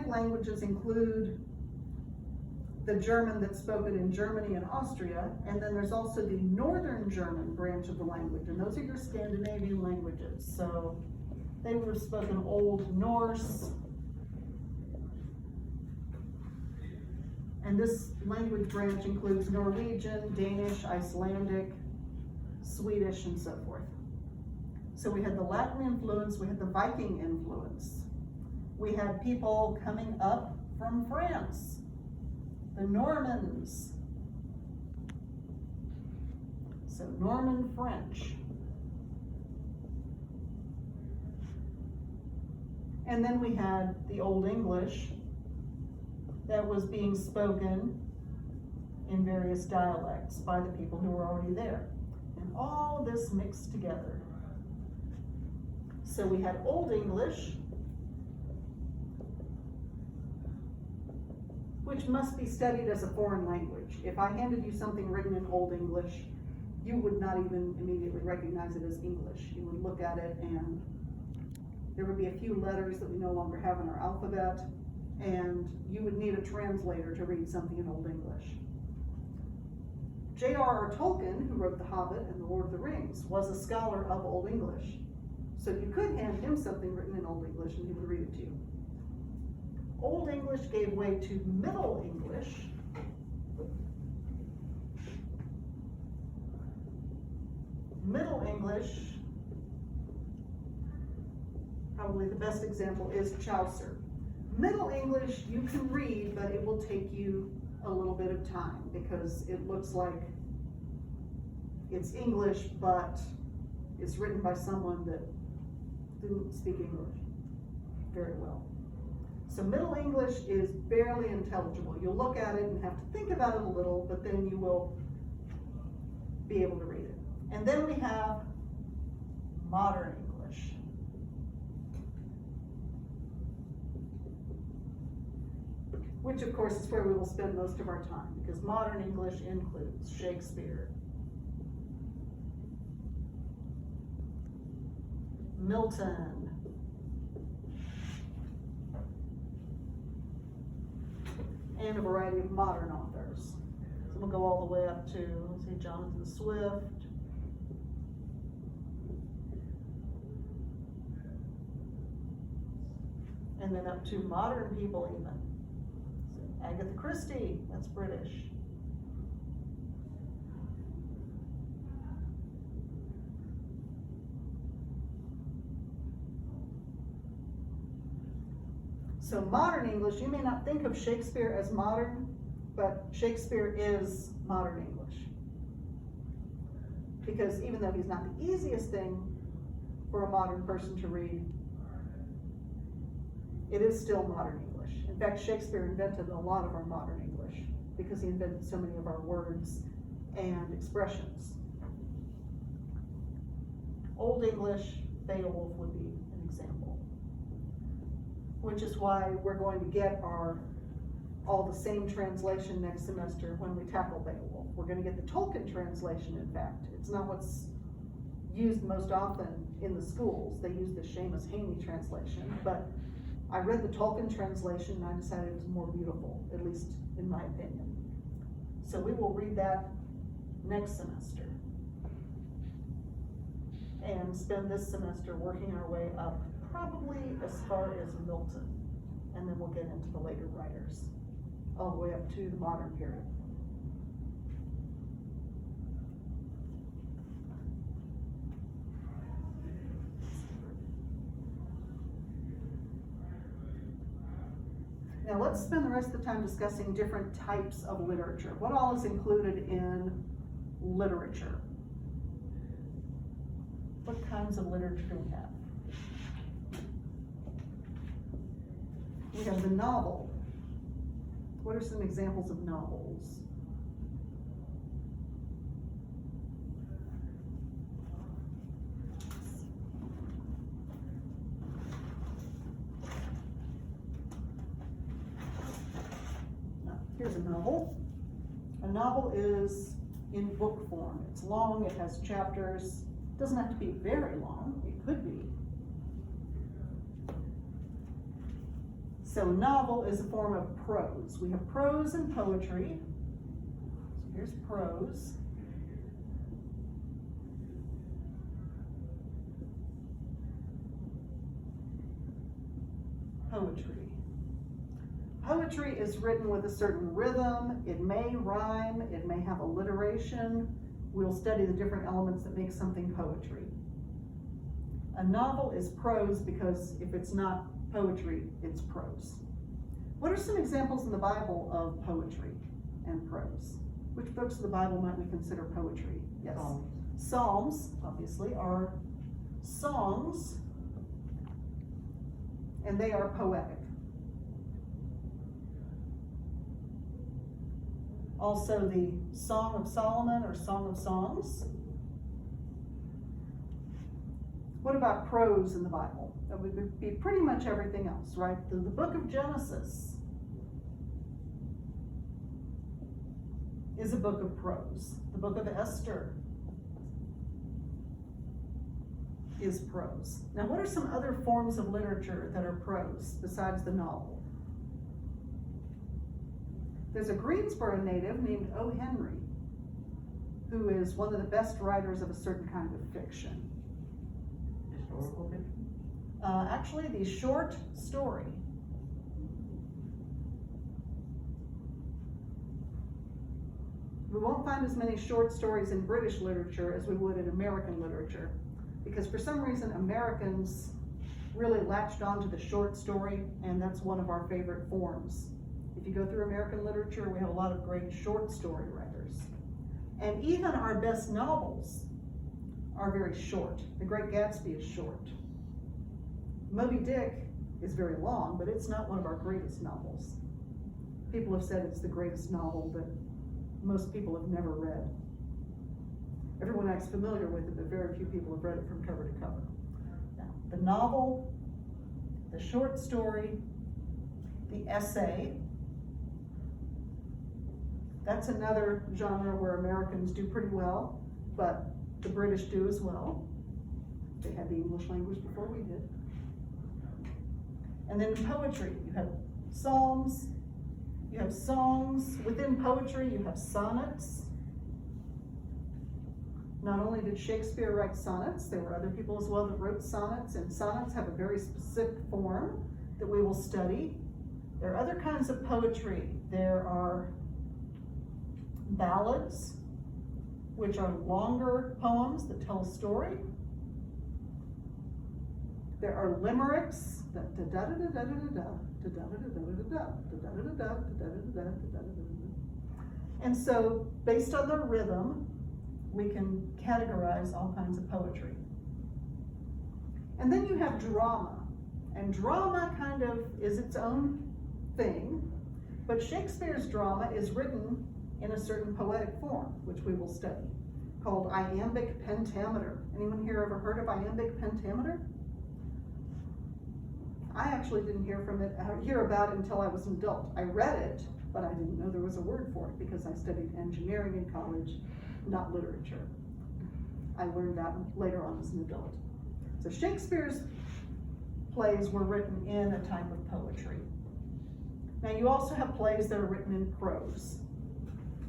languages include the German that's spoken in Germany and Austria, and then there's also the Northern German branch of the language, and those are your Scandinavian languages. So they would have spoken Old Norse, and this language branch includes Norwegian, Danish, Icelandic, Swedish, and so forth. So we had the Latin influence, we had the Viking influence. We had people coming up from France, the Normans. So Norman French. And then we had the Old English that was being spoken in various dialects by the people who were already there. And all this mixed together. So we had Old English, which must be studied as a foreign language. If I handed you something written in Old English, you would not even immediately recognize it as English. You would look at it and there would be a few letters that we no longer have in our alphabet, and you would need a translator to read something in Old English. J.R.R. Tolkien, who wrote The Hobbit and The Lord of the Rings, was a scholar of Old English. So you could hand him something written in Old English and he would read it to you. Old English gave way to Middle English. Middle English, probably the best example is Chaucer. Middle English you can read, but it will take you a little bit of time because it looks like it's English, but it's written by someone that didn't speak English very well. So Middle English is barely intelligible. You'll look at it and have to think about it a little, but then you will be able to read it. And then we have Modern English. Which of course is where we will spend most of our time, because Modern English includes Shakespeare, Milton, and a variety of modern authors. So we'll go all the way up to, let's see, Jonathan Swift, and then up to modern people even. So Agatha Christie, that's British. So modern English, you may not think of Shakespeare as modern, but Shakespeare is modern English. Because even though he's not the easiest thing for a modern person to read, it is still modern English. In fact, Shakespeare invented a lot of our modern English because he invented so many of our words and expressions. Old English, Beowulf would be an example. Which is why we're going to get all the same translation next semester when we tackle Beowulf. We're going to get the Tolkien translation, in fact. It's not what's used most often in the schools. They use the Seamus Heaney translation, but I read the Tolkien translation and I decided it was more beautiful, at least in my opinion. So we will read that next semester and spend this semester working our way up probably as far as Milton, and then we'll get into the later writers, all the way up to the modern period. Now let's spend the rest of the time discussing different types of literature. What all is included in literature? What kinds of literature do we have? We have the novel. What are some examples of novels? Here's a novel. A novel is in book form. It's long, it has chapters. It doesn't have to be very long, it could be. So novel is a form of prose. We have prose and poetry. So here's prose. Poetry. Poetry is written with a certain rhythm. It may rhyme, it may have alliteration. We'll study the different elements that make something poetry. A novel is prose because if it's not poetry, it's prose. What are some examples in the Bible of poetry and prose? Which books of the Bible might we consider poetry? Yes. Psalms, obviously, are songs, and they are poetic. Also the Song of Solomon or Song of Songs. What about prose in the Bible? That would be pretty much everything else, right? The book of Genesis is a book of prose. The book of Esther is prose. Now, what are some other forms of literature that are prose besides the novel? There's a Greensboro native named O. Henry, who is one of the best writers of a certain kind of fiction. Historical fiction? Actually, the short story. We won't find as many short stories in British literature as we would in American literature, because for some reason Americans really latched onto the short story, and that's one of our favorite forms. If you go through American literature, we have a lot of great short story writers. And even our best novels are very short. The Great Gatsby is short. Moby Dick is very long, but it's not one of our greatest novels. People have said it's the greatest novel that most people have never read. Everyone acts familiar with it, but very few people have read it from cover to cover. Now, the novel, the short story, the essay, that's another genre where Americans do pretty well, but the British do as well. They had the English language before we did. And then poetry, you have psalms, you have songs. Within poetry, you have sonnets. Not only did Shakespeare write sonnets, there were other people as well that wrote sonnets, and sonnets have a very specific form that we will study. There are other kinds of poetry. There are ballads, which are longer poems that tell a story. There are limericks, and so based on the rhythm, we can categorize all kinds of poetry. And then you have drama, and drama kind of is its own thing, but Shakespeare's drama is written in a certain poetic form, which we will study, called iambic pentameter. Anyone here ever heard of iambic pentameter? I actually didn't hear about it until I was an adult. I read it, but I didn't know there was a word for it because I studied engineering in college, not literature. I learned that later on as an adult. So Shakespeare's plays were written in a type of poetry. Now you also have plays that are written in prose,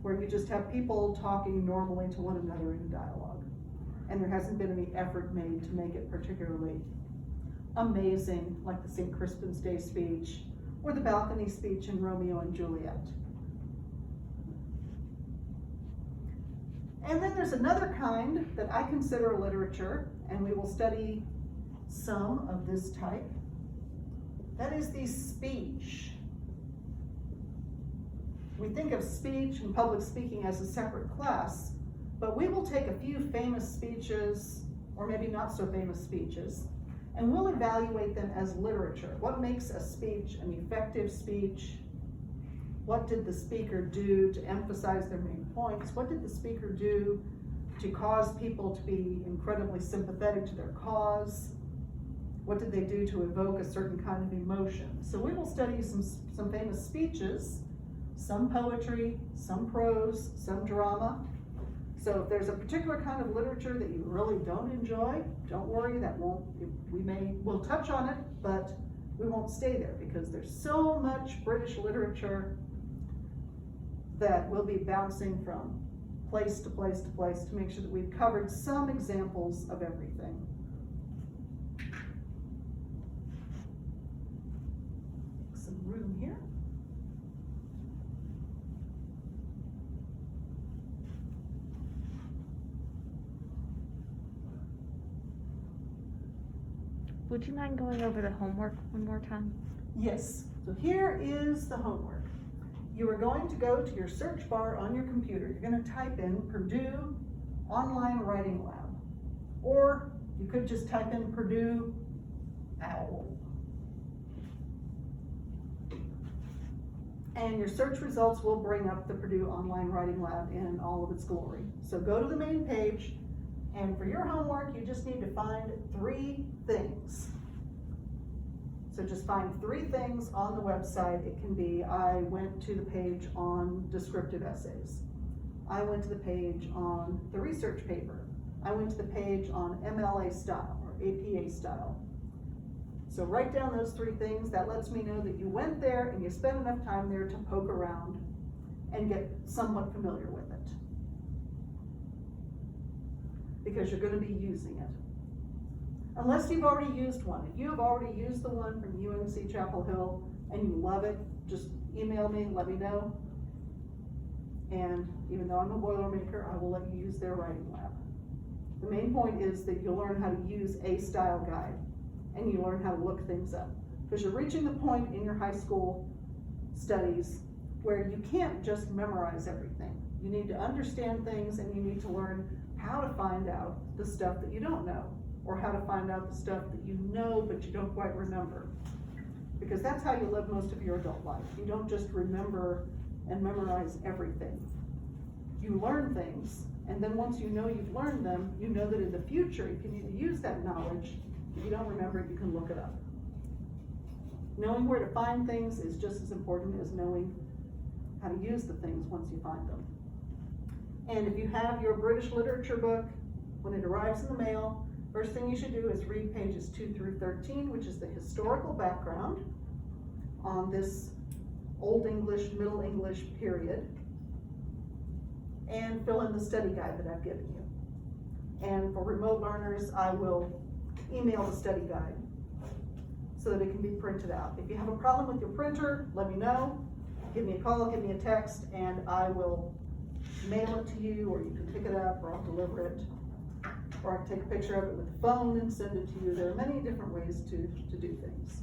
where you just have people talking normally to one another in dialogue. And there hasn't been any effort made to make it particularly amazing, like the St. Crispin's Day speech, or the balcony speech in Romeo and Juliet. And then there's another kind that I consider literature, and we will study some of this type. That is the speech. We think of speech and public speaking as a separate class, but we will take a few famous speeches, or maybe not so famous speeches, and we'll evaluate them as literature. What makes a speech an effective speech? What did the speaker do to emphasize their main points? What did the speaker do to cause people to be incredibly sympathetic to their cause? What did they do to evoke a certain kind of emotion? So we will study some famous speeches, some poetry, some prose, some drama. So if there's a particular kind of literature that you really don't enjoy, don't worry, we'll touch on it, but we won't stay there because there's so much British literature that we'll be bouncing from place to place to place to make sure that we've covered some examples of everything. Some room here. Would you mind going over the homework one more time? Yes, so here is the homework. You are going to go to your search bar on your computer. You're going to type in Purdue Online Writing Lab. Or you could just type in Purdue OWL. And your search results will bring up the Purdue Online Writing Lab in all of its glory. So go to the main page, and for your homework, you just need to find 3 things. So just find 3 things on the website. It can be, I went to the page on descriptive essays. I went to the page on the research paper. I went to the page on MLA style or APA style. So write down those 3 things. That lets me know that you went there and you spent enough time there to poke around and get somewhat familiar with it. Because you're going to be using it. Unless you've already used one. If you have already used the one from UNC Chapel Hill and you love it, just email me, let me know. And even though I'm a Boilermaker, I will let you use their writing lab. The main point is that you'll learn how to use a style guide and you learn how to look things up. Because you're reaching the point in your high school studies where you can't just memorize everything. You need to understand things and you need to learn how to find out the stuff that you don't know, or how to find out the stuff that you know but you don't quite remember. Because that's how you live most of your adult life. You don't just remember and memorize everything. You learn things, and then once you know you've learned them, you know that in the future, if you need to use that knowledge, if you don't remember it, you can look it up. Knowing where to find things is just as important as knowing how to use the things once you find them. And if you have your British literature book, when it arrives in the mail, first thing you should do is read pages 2 through 13, which is the historical background on this Old English, Middle English period, and fill in the study guide that I've given you. And for remote learners, I will email the study guide so that it can be printed out. If you have a problem with your printer, let me know. Give me a call, give me a text, and I will mail it to you, or you can pick it up, or I'll deliver it. Or I can take a picture of it with the phone and send it to you. There are many different ways to do things.